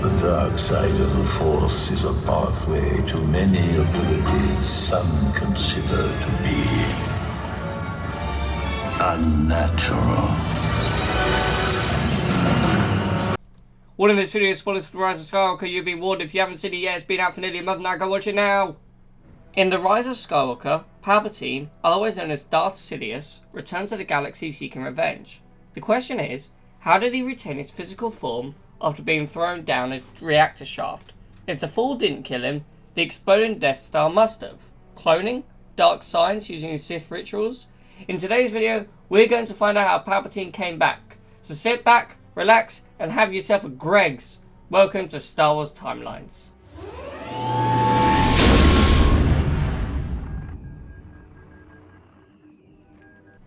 The dark side of the Force is a pathway to many abilities some consider to be unnatural. Warning, this video is spoilers for the Rise of Skywalker. You've been warned. If you haven't seen it yet, it's been out for nearly a month now. Go watch it now. In The Rise of Skywalker, Palpatine, otherwise known as Darth Sidious, returns to the galaxy seeking revenge. The question is, how did he retain his physical form after being thrown down a reactor shaft? If the fall didn't kill him, the exploding Death Star must have. Cloning? Dark science using Sith Rituals? In today's video, we're going to find out how Palpatine came back. So sit back, relax, and have yourself a Greg's. Welcome to Star Wars Timelines.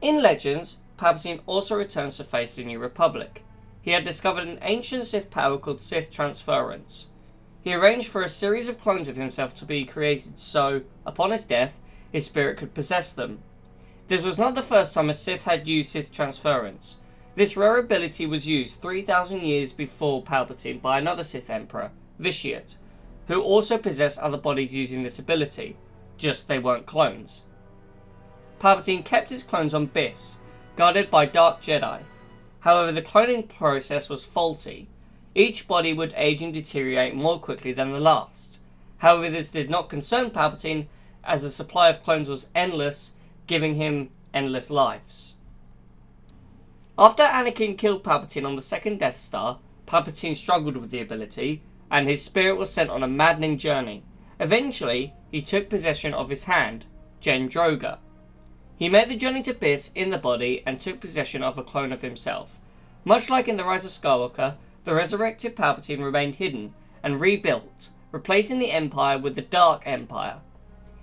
In Legends, Palpatine also returns to face the New Republic. He had discovered an ancient Sith power called Sith Transference. He arranged for a series of clones of himself to be created so, upon his death, his spirit could possess them. This was not the first time a Sith had used Sith Transference. This rare ability was used 3,000 years before Palpatine by another Sith Emperor, Vitiate, who also possessed other bodies using this ability, just they weren't clones. Palpatine kept his clones on Biss, guarded by Dark Jedi. However, the cloning process was faulty. Each body would age and deteriorate more quickly than the last. However, this did not concern Palpatine, as the supply of clones was endless, giving him endless lives. After Anakin killed Palpatine on the second Death Star, Palpatine struggled with the ability, and his spirit was sent on a maddening journey. Eventually, he took possession of his hand, Jen Droga. He made the journey to Biss in the body and took possession of a clone of himself. Much like in The Rise of Skywalker, the resurrected Palpatine remained hidden and rebuilt, replacing the Empire with the Dark Empire.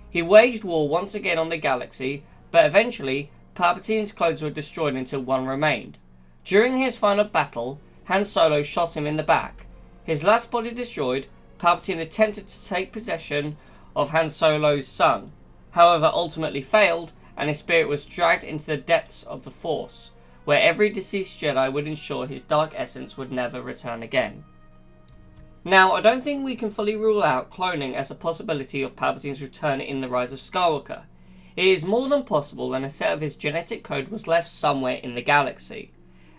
He waged war once again on the galaxy, but eventually, Palpatine's clones were destroyed until one remained. During his final battle, Han Solo shot him in the back. His last body destroyed, Palpatine attempted to take possession of Han Solo's son, however ultimately failed, and his spirit was dragged into the depths of the Force, where every deceased Jedi would ensure his dark essence would never return again. Now, I don't think we can fully rule out cloning as a possibility of Palpatine's return in The Rise of Skywalker. It is more than possible that a set of his genetic code was left somewhere in the galaxy.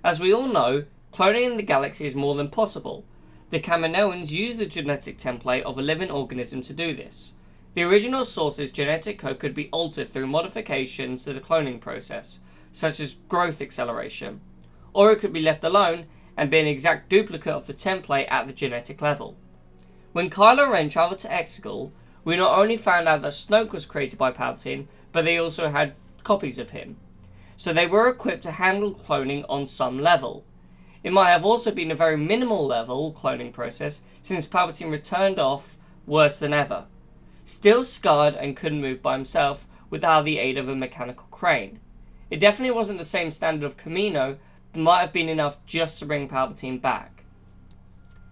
As we all know, cloning in the galaxy is more than possible. The Kaminoans used the genetic template of a living organism to do this. The original source's genetic code could be altered through modifications to the cloning process, such as growth acceleration, or it could be left alone and be an exact duplicate of the template at the genetic level. When Kylo Ren travelled to Exegol, we not only found out that Snoke was created by Palpatine, but they also had copies of him. So they were equipped to handle cloning on some level. It might have also been a very minimal level cloning process, since Palpatine returned off worse than ever, still scarred and couldn't move by himself without the aid of a mechanical crane. It definitely wasn't the same standard of Kamino, but might have been enough just to bring Palpatine back.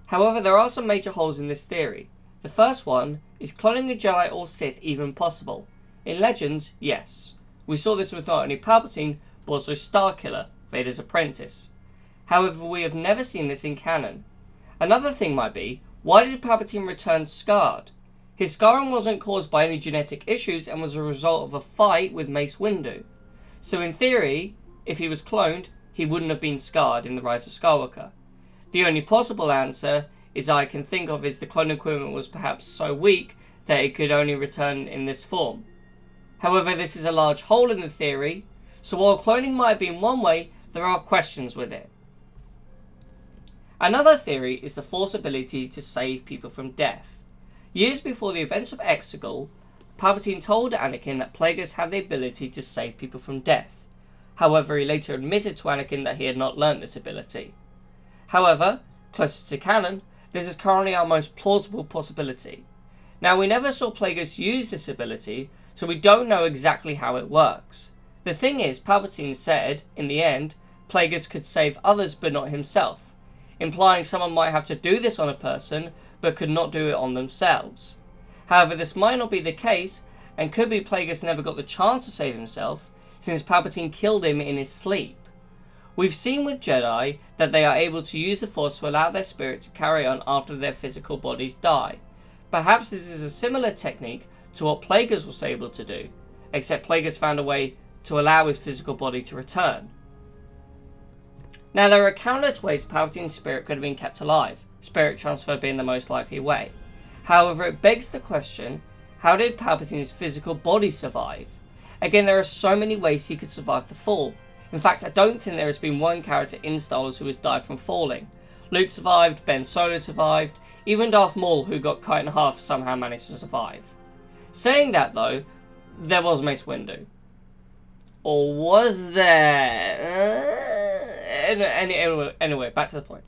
However, there are some major holes in this theory. The first one, is cloning a Jedi or Sith even possible? In Legends, yes. We saw this with not only Palpatine, but also Starkiller, Vader's apprentice. However, we have never seen this in canon. Another thing might be, why did Palpatine return scarred? His scarring wasn't caused by any genetic issues and was a result of a fight with Mace Windu. So in theory, if he was cloned, he wouldn't have been scarred in The Rise of Skywalker. The only possible answer I can think of is the clone equipment was perhaps so weak that it could only return in this form. However, this is a large hole in the theory, so while cloning might have been one way, there are questions with it. Another theory is the Force ability to save people from death. Years before the events of Exegol, Palpatine told Anakin that Plagueis had the ability to save people from death. However, he later admitted to Anakin that he had not learnt this ability. However, closer to canon, this is currently our most plausible possibility. Now, we never saw Plagueis use this ability, so we don't know exactly how it works. The thing is, Palpatine said, in the end, Plagueis could save others but not himself, implying someone might have to do this on a person but could not do it on themselves. However, this might not be the case, and could be Plagueis never got the chance to save himself, since Palpatine killed him in his sleep. We've seen with Jedi that they are able to use the Force to allow their spirit to carry on after their physical bodies die. Perhaps this is a similar technique to what Plagueis was able to do, except Plagueis found a way to allow his physical body to return. Now, there are countless ways Palpatine's spirit could have been kept alive, spirit transfer being the most likely way. However, it begs the question, how did Palpatine's physical body survive? Again, there are so many ways he could survive the fall. In fact, I don't think there has been one character in Star Wars who has died from falling. Luke survived, Ben Solo survived, even Darth Maul, who got cut in half, somehow managed to survive. Saying that though, there was Mace Windu. Or was there? Anyway, back to the point.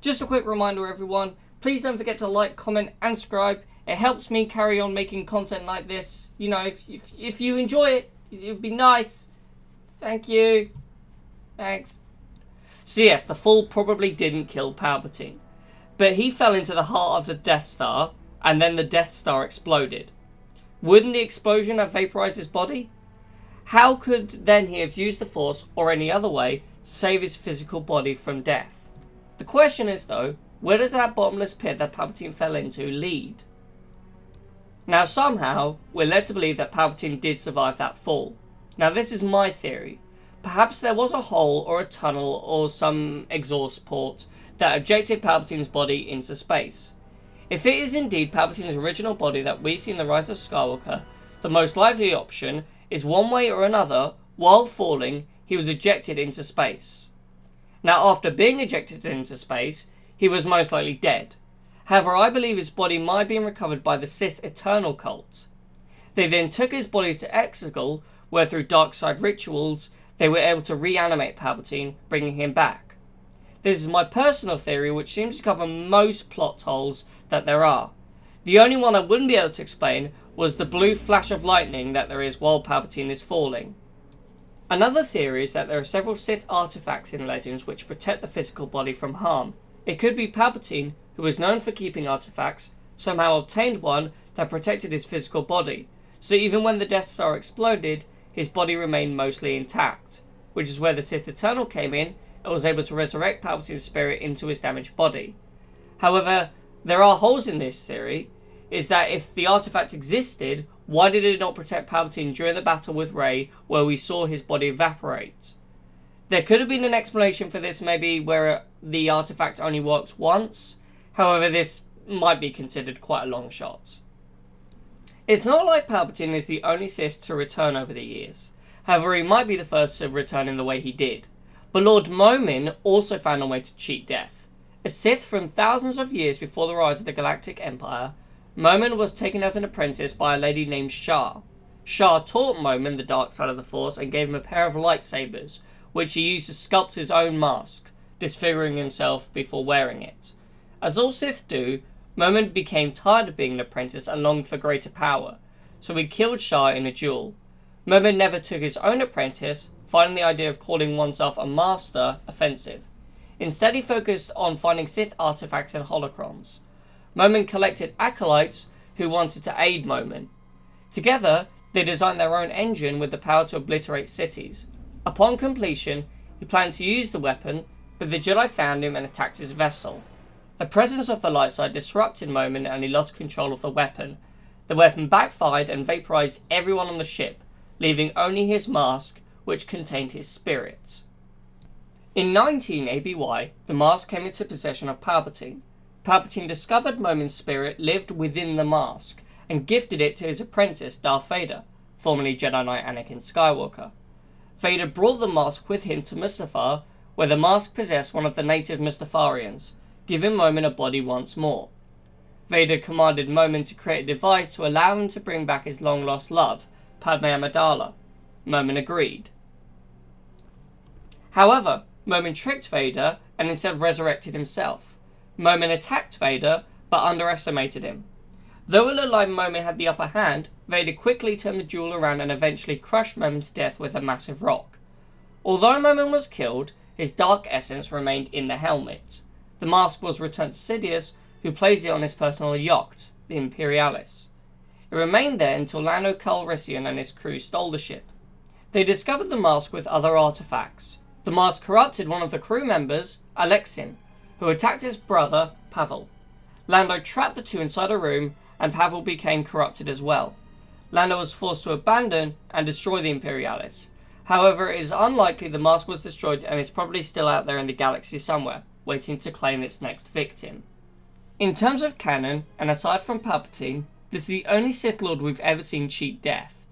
Just a quick reminder, everyone. Please don't forget to like, comment, and subscribe. It helps me carry on making content like this. You know, if you enjoy it, it'd be nice. Thank you. Thanks. So yes, the fall probably didn't kill Palpatine, but he fell into the heart of the Death Star, and then the Death Star exploded. Wouldn't the explosion have vaporized his body? How could then he have used the Force or any other way to save his physical body from death? The question is though, where does that bottomless pit that Palpatine fell into lead? Now somehow, we're led to believe that Palpatine did survive that fall. Now this is my theory. Perhaps there was a hole or a tunnel or some exhaust port that ejected Palpatine's body into space. If it is indeed Palpatine's original body that we see in the Rise of Skywalker, the most likely option is one way or another, while falling, he was ejected into space. Now after being ejected into space, he was most likely dead. However, I believe his body might have been recovered by the Sith Eternal cult. They then took his body to Exegol, where through dark side rituals, they were able to reanimate Palpatine, bringing him back. This is my personal theory, which seems to cover most plot holes that there are. The only one I wouldn't be able to explain was the blue flash of lightning that there is while Palpatine is falling. Another theory is that there are several Sith artifacts in Legends which protect the physical body from harm. It could be Palpatine, who was known for keeping artifacts, somehow obtained one that protected his physical body, so even when the Death Star exploded, his body remained mostly intact, which is where the Sith Eternal came in and was able to resurrect Palpatine's spirit into his damaged body. However, there are holes in this theory, is that if the artifact existed, why did it not protect Palpatine during the battle with Rey where we saw his body evaporate? There could have been an explanation for this, maybe where the artifact only worked once. However, this might be considered quite a long shot. It's not like Palpatine is the only Sith to return over the years. However, he might be the first to return in the way he did. But Lord Momin also found a way to cheat death. A Sith from thousands of years before the rise of the Galactic Empire, Momin was taken as an apprentice by a lady named Shar. Shar taught Momin the dark side of the Force and gave him a pair of lightsabers, which he used to sculpt his own mask, disfiguring himself before wearing it. As all Sith do, Momin became tired of being an apprentice and longed for greater power, so he killed Shar in a duel. Momin never took his own apprentice, finding the idea of calling oneself a master offensive. Instead, he focused on finding Sith artifacts and holocrons. Momin collected acolytes who wanted to aid Momin. Together, they designed their own engine with the power to obliterate cities. Upon completion, he planned to use the weapon, but the Jedi found him and attacked his vessel. The presence of the light side disrupted Momin and he lost control of the weapon. The weapon backfired and vaporized everyone on the ship, leaving only his mask, which contained his spirit. In 19 ABY, the mask came into possession of Palpatine. Palpatine discovered Momin's spirit lived within the mask, and gifted it to his apprentice Darth Vader, formerly Jedi Knight Anakin Skywalker. Vader brought the mask with him to Mustafar, where the mask possessed one of the native Mustafarians, giving Momin a body once more. Vader commanded Momin to create a device to allow him to bring back his long-lost love, Padme Amidala. Momin agreed. However, Momin tricked Vader and instead resurrected himself. Momin attacked Vader, but underestimated him. Though it looked like Momin had the upper hand, Vader quickly turned the duel around and eventually crushed Momin to death with a massive rock. Although Momin was killed, his dark essence remained in the helmet. The mask was returned to Sidious, who placed it on his personal yacht, the Imperialis. It remained there until Lando Calrissian and his crew stole the ship. They discovered the mask with other artifacts. The mask corrupted one of the crew members, Alexin, who attacked his brother, Pavel. Lando trapped the two inside a room, and Pavel became corrupted as well. Lando was forced to abandon and destroy the Imperialis. However, it is unlikely the mask was destroyed and is probably still out there in the galaxy somewhere, waiting to claim its next victim. In terms of canon, and aside from Palpatine, this is the only Sith Lord we've ever seen cheat death.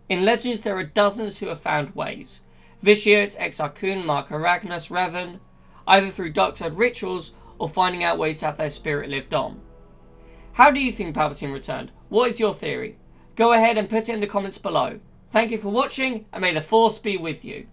In Legends there are dozens who have found ways. Vitiate, Exar Kun, Marka Ragnos, Revan, either through dark side rituals or finding out ways to have their spirit lived on. How do you think Palpatine returned? What is your theory? Go ahead and put it in the comments below. Thank you for watching, and may the Force be with you.